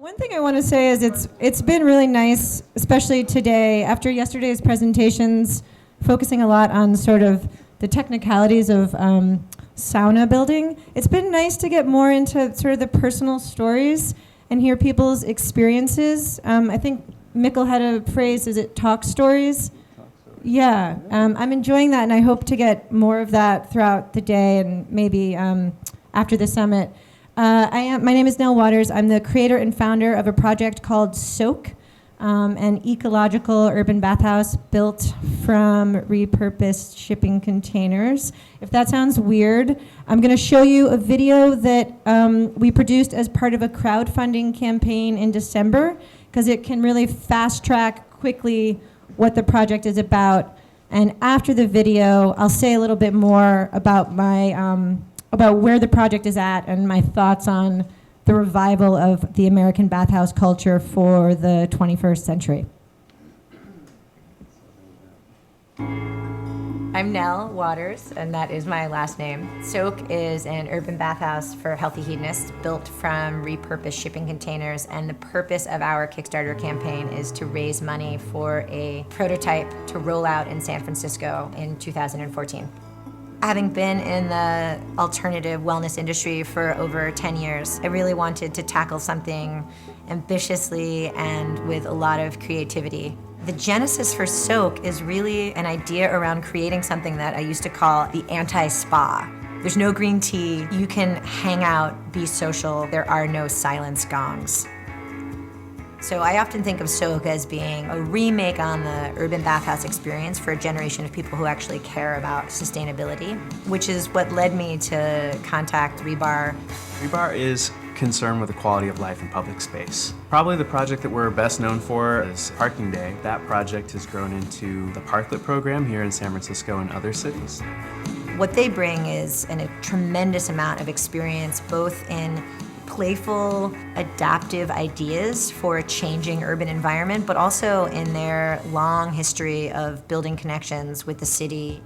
One thing I want to say is it's been really nice, especially today, after yesterday's presentations, focusing a lot on sort of the technicalities of sauna building. It's been nice to get more into sort of the personal stories and hear people's experiences. I think Mikkel had a phrase, is it talk stories? Yeah, I'm enjoying that, and I hope to get more of that throughout the day and maybe after the summit. My name is Nell Waters. I'm the creator and founder of a project called Soak, an ecological urban bathhouse built from repurposed shipping containers. If that sounds weird, I'm going to show you a video that we produced as part of a crowdfunding campaign in December, because it can really fast track quickly what the project is about. And after the video, I'll say a little bit more about my about where the project is at and my thoughts on the revival of the American bathhouse culture for the 21st century. I'm Nell Waters, and that is my last name. Soak is an urban bathhouse for healthy hedonists built from repurposed shipping containers, and the purpose of our Kickstarter campaign is to raise money for a prototype to roll out in San Francisco in 2014. Having been in the alternative wellness industry for over 10 years, I really wanted to tackle something ambitiously and with a lot of creativity. The genesis for Soak is really an idea around creating something that I used to call the anti-spa. There's no green tea, you can hang out, be social, there are no silence gongs. So I often think of Soak as being a remake on the urban bathhouse experience for a generation of people who actually care about sustainability, which is what led me to contact Rebar. Rebar is concerned with the quality of life in public space. Probably the project that we're best known for is Parking Day. That project has grown into the Parklet program here in San Francisco and other cities. What they bring is a tremendous amount of experience, both in playful, adaptive ideas for a changing urban environment, but also in their long history of building connections with the city.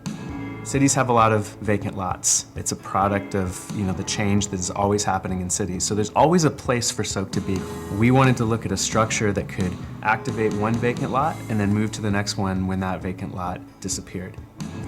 Cities have a lot of vacant lots. It's a product of, the change that is always happening in cities. So there's always a place for Soak to be. We wanted to look at a structure that could activate one vacant lot and then move to the next one when that vacant lot disappeared.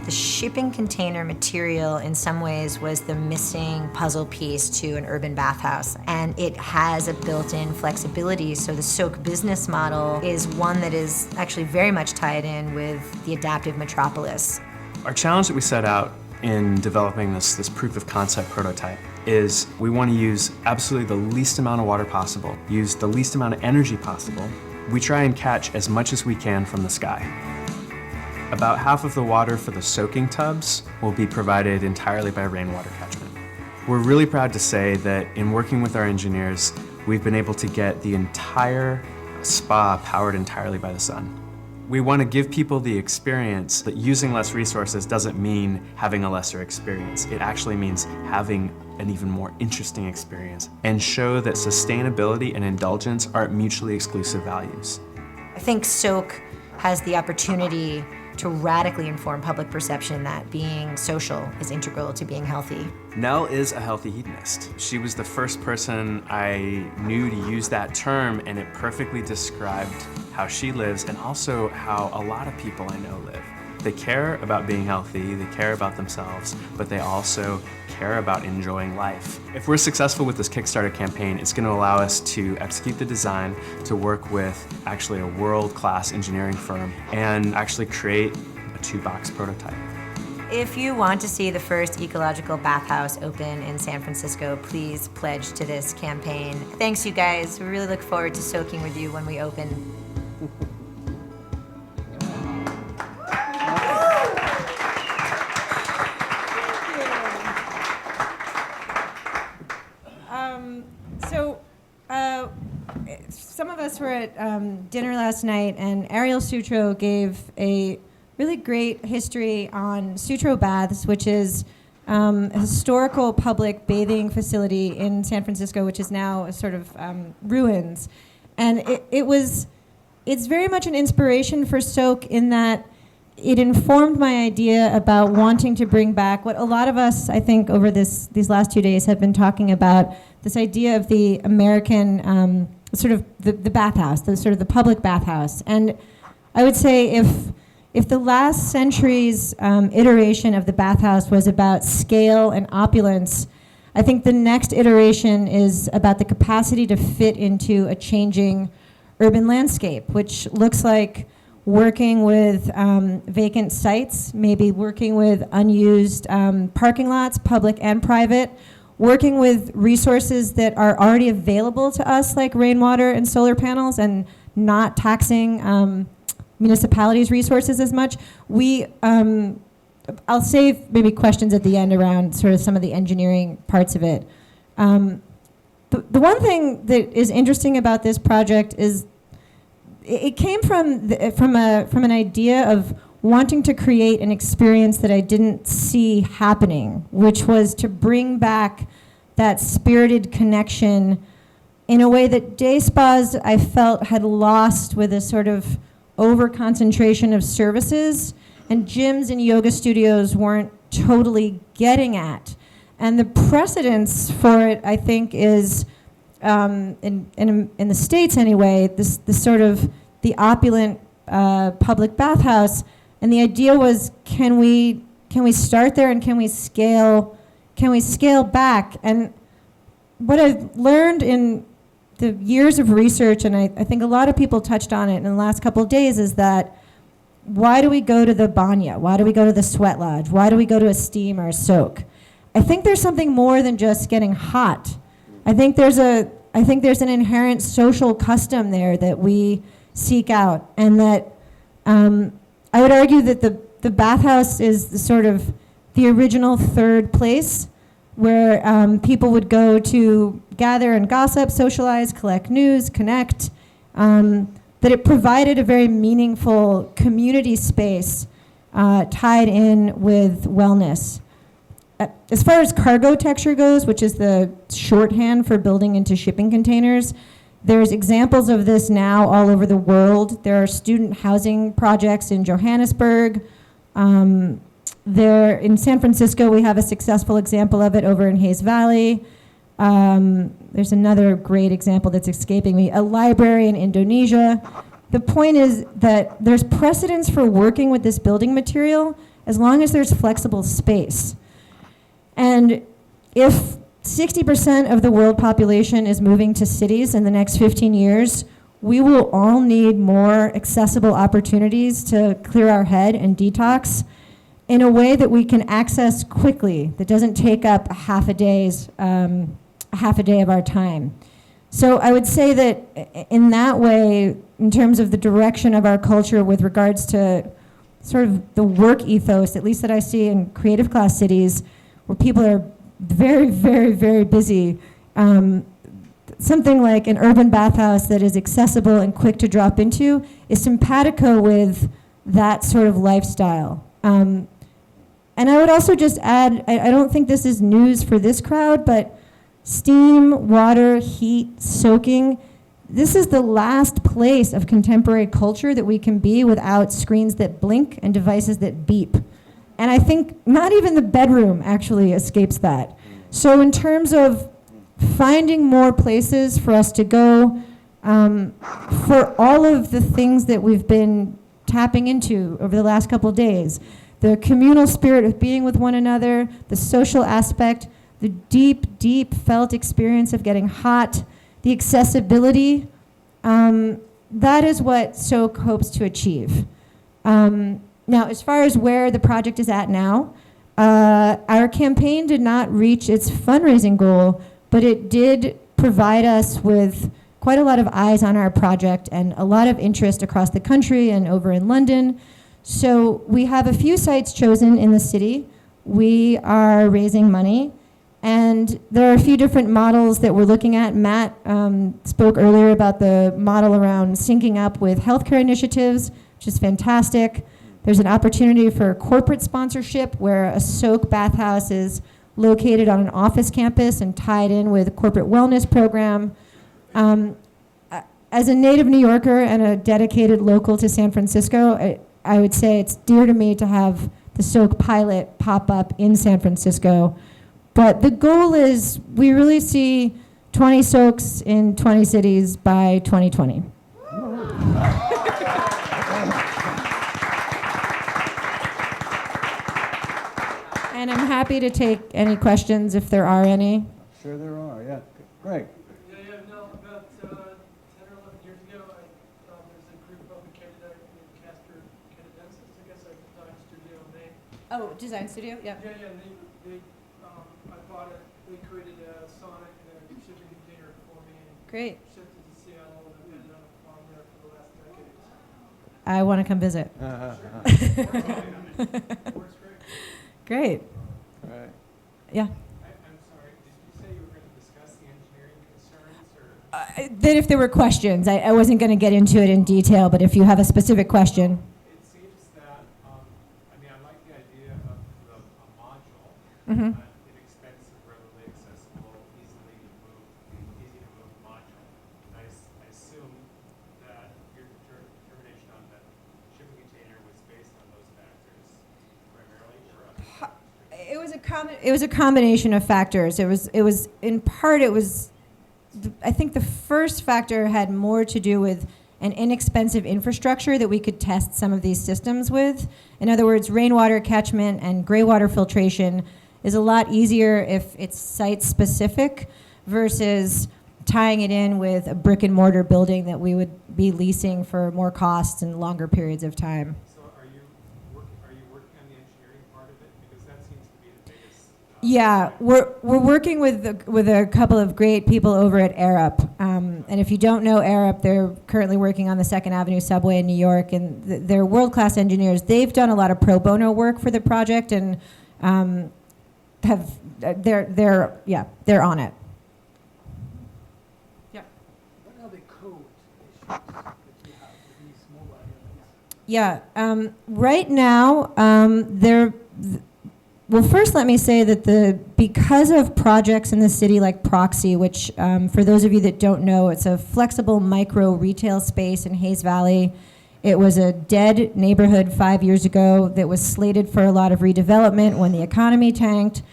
The shipping container material in some ways was the missing puzzle piece to an urban bathhouse, and it has a built-in flexibility, so the Soak business model is one that is actually very much tied in with the adaptive metropolis. Our challenge that we set out in developing this proof of concept prototype is we want to use absolutely the least amount of water possible, use the least amount of energy possible. We try and catch as much as we can from the sky. About half of the water for the soaking tubs will be provided entirely by rainwater catchment. We're really proud to say that in working with our engineers, we've been able to get the entire spa powered entirely by the sun. We want to give people the experience that using less resources doesn't mean having a lesser experience. It actually means having an even more interesting experience, and show that sustainability and indulgence aren't mutually exclusive values. I think Soak has the opportunity to radically inform public perception that being social is integral to being healthy. Nell is a healthy hedonist. She was the first person I knew to use that term, and it perfectly described how she lives and also how a lot of people I know live. They care about being healthy, they care about themselves, but they also care about enjoying life. If we're successful with this Kickstarter campaign, it's going to allow us to execute the design, to work with actually a world-class engineering firm, and actually create a 2-box prototype. If you want to see the first ecological bathhouse open in San Francisco, please pledge to this campaign. Thanks, you guys. We really look forward to soaking with you when we open. Some of us were at dinner last night, and Ariel Sutro gave a really great history on Sutro Baths, which is a historical public bathing facility in San Francisco, which is now a sort of ruins. And it's very much an inspiration for Soak in that it informed my idea about wanting to bring back what a lot of us, I think, over these last 2 days have been talking about, this idea of the American sort of the bathhouse, the sort of the public bathhouse. And I would say if the last century's iteration of the bathhouse was about scale and opulence, I think the next iteration is about the capacity to fit into a changing urban landscape, which looks like working with vacant sites, maybe working with unused parking lots, public and private, working with resources that are already available to us, like rainwater and solar panels, and not taxing municipalities' resources as much. I'll save maybe questions at the end around sort of some of the engineering parts of it. The one thing that is interesting about this project is it came from an idea of wanting to create an experience that I didn't see happening, which was to bring back that spirited connection in a way that day spas I felt had lost with a sort of over-concentration of services, and gyms and yoga studios weren't totally getting at. And the precedence for it, I think, is in the States anyway, this sort of the opulent public bathhouse. And the idea was, can we start there, and can we scale back? And what I've learned in the years of research, and I think a lot of people touched on it in the last couple of days, is that why do we go to the banya? Why do we go to the sweat lodge? Why do we go to a steam or a soak? I think there's something more than just getting hot. I think there's an inherent social custom there that we seek out, and that I would argue that the bathhouse is the sort of the original third place where people would go to gather and gossip, socialize, collect news, connect, that it provided a very meaningful community space tied in with wellness. As far as cargo texture goes, which is the shorthand for building into shipping containers, there's examples of this now all over the world. There are student housing projects in Johannesburg. There in San Francisco, we have a successful example of it over in Hayes Valley. There's another great example that's escaping me, a library in Indonesia. The point is that there's precedence for working with this building material as long as there's flexible space. And if 60% of the world population is moving to cities in the next 15 years, we will all need more accessible opportunities to clear our head and detox in a way that we can access quickly, that doesn't take up half a day of our time. So I would say that in that way, in terms of the direction of our culture with regards to sort of the work ethos, at least that I see in creative class cities, where people are very, very, very busy, something like an urban bathhouse that is accessible and quick to drop into is simpatico with that sort of lifestyle. And I would also just add, I don't think this is news for this crowd, but steam, water, heat, soaking, this is the last place of contemporary culture that we can be without screens that blink and devices that beep. And I think not even the bedroom actually escapes that. So in terms of finding more places for us to go, for all of the things that we've been tapping into over the last couple of days, the communal spirit of being with one another, the social aspect, the deep, deep felt experience of getting hot, the accessibility, that is what SOAK hopes to achieve. Now, as far as where the project is at now, our campaign did not reach its fundraising goal, but it did provide us with quite a lot of eyes on our project and a lot of interest across the country and over in London. So we have a few sites chosen in the city. We are raising money, and there are a few different models that we're looking at. Matt spoke earlier about the model around syncing up with healthcare initiatives, which is fantastic. There's an opportunity for corporate sponsorship where a SOAK bathhouse is located on an office campus and tied in with a corporate wellness program. As a native New Yorker and a dedicated local to San Francisco, I would say it's dear to me to have the SOAK pilot pop up in San Francisco. But the goal is we really see 20 soaks in 20 cities by 2020. And I'm happy to take any questions if there are any. Sure there are, yeah. Greg? No, about 10 or 11 years ago, there's a group up in Canada named Casper Canadensis, I guess, like design studio, and they, Oh, design studio? Yeah. I bought it, they created a sauna and a shipping container for me, and Great. shipped it to Seattle, and I've been on a farm there for the last decade. I want to come visit. It works great. Great. Right. Yeah. I'm sorry, did you say you were going to discuss the engineering concerns, or? Then if there were questions, I wasn't going to get into it in detail, but if you have a specific question. It seems that, I like the idea of a module, Mm-hmm. inexpensive, readily accessible, easy to move module. And I assume that your determination on the shipping container was based on those factors primarily, or other factors? It was a combination of factors. It was in part, I think the first factor had more to do with an inexpensive infrastructure that we could test some of these systems with. In other words, rainwater catchment and gray water filtration is a lot easier if it's site-specific versus tying it in with a brick and mortar building that we would be leasing for more costs and longer periods of time. So are you working on the engineering part of it? Because that seems to be the biggest. Yeah, we're working with a couple of great people over at Arup. And if you don't know Arup, they're currently working on the 2nd Avenue subway in New York, and they're world-class engineers. They've done a lot of pro bono work for the project, and they're on it. Yeah. What are the code issues that you have with these mobile units? Yeah. Right now, well, first let me say that because of projects in the city like Proxy, which for those of you that don't know, it's a flexible micro retail space in Hayes Valley. It was a dead neighborhood 5 years ago that was slated for a lot of redevelopment when the economy tanked.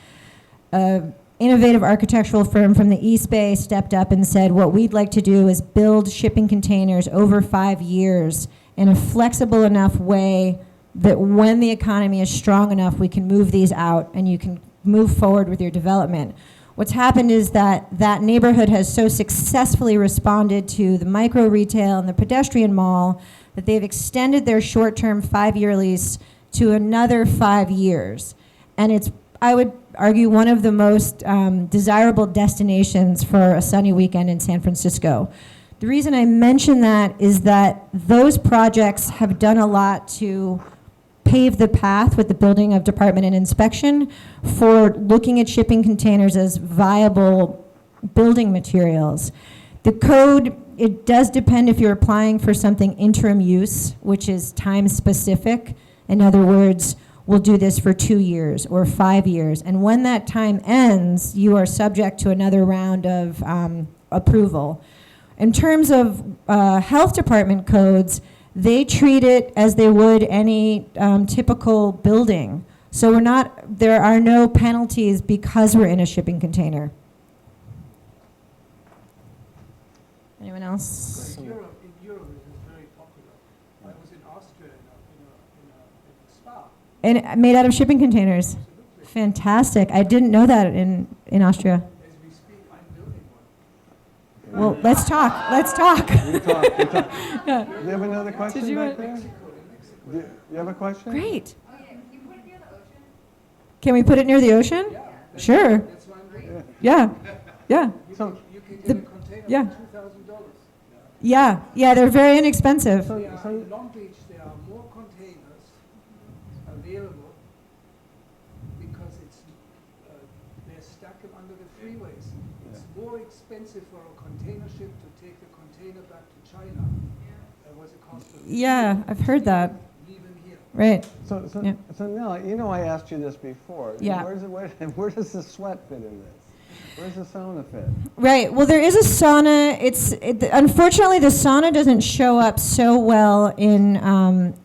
An innovative architectural firm from the East Bay stepped up and said, what we'd like to do is build shipping containers over 5 years in a flexible enough way that when the economy is strong enough, we can move these out and you can move forward with your development. What's happened is that neighborhood has so successfully responded to the micro retail and the pedestrian mall that they've extended their short-term 5-year lease to another 5 years. And it's, I would argue, one of the most desirable destinations for a sunny weekend in San Francisco. The reason I mention that is that those projects have done a lot to pave the path with the building of Department and Inspection for looking at shipping containers as viable building materials. The code, it does depend if you're applying for something interim use, which is time specific. In other words, we'll do this for 2 years or 5 years. And when that time ends, you are subject to another round of approval. In terms of health department codes, they treat it as they would any typical building. So there are no penalties because we're in a shipping container. Anyone else? In Europe, it is very popular. I was in Austria in a spa. And made out of shipping containers. Absolutely. Fantastic. I didn't know that in Austria. As we speak, I'm building one. Well, let's talk. Let's talk. You talk. Yeah. Do you have another question you back want- there? Do you have a question? Great. Can we put it near the ocean? Sure. That's why I'm doing it. Yeah. Yeah. So, You can The- get a container yeah. for $2,000. Yeah. Yeah. They're very inexpensive. So- In Long Beach, there are more containers available because they're stuck under the freeways. It's more expensive for a container ship to take the container back to China. That was a cost of Yeah, I've heard that. leaving here. Right. So Nell, I asked you this before. Yeah. Where does the sweat fit in this? Where's the sauna fit? Right. Well, there is a sauna. Unfortunately, the sauna doesn't show up so well in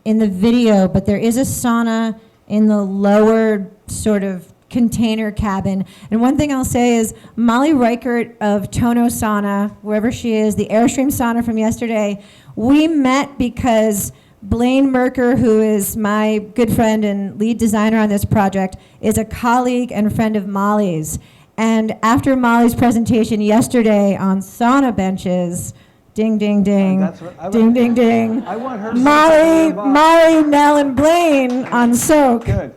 the video, but there is a sauna in the lower sort of container cabin. And one thing I'll say is Molly Reichert of Tono Sauna, wherever she is, the Airstream sauna from yesterday, we met because Blaine Merker, who is my good friend and lead designer on this project, is a colleague and friend of Molly's. And after Molly's presentation yesterday on sauna benches, ding, ding, ding, That's what I ding, ding, ding, I want her. Molly, Nell, and Blaine on soak. Good.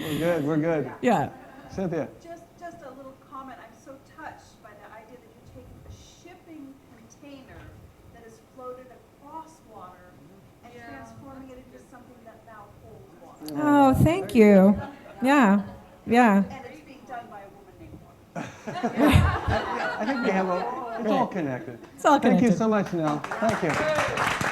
We're good. We're good. Yeah. Cynthia. Just a little comment. I'm so touched by the idea that you're taking a shipping container that is floated across water and transforming it into something that now holds water. Oh, thank you. Yeah. And it's being done by a woman named Water. I think we have it's all connected. It's all Thank you connected. so much, Nell. Thank you.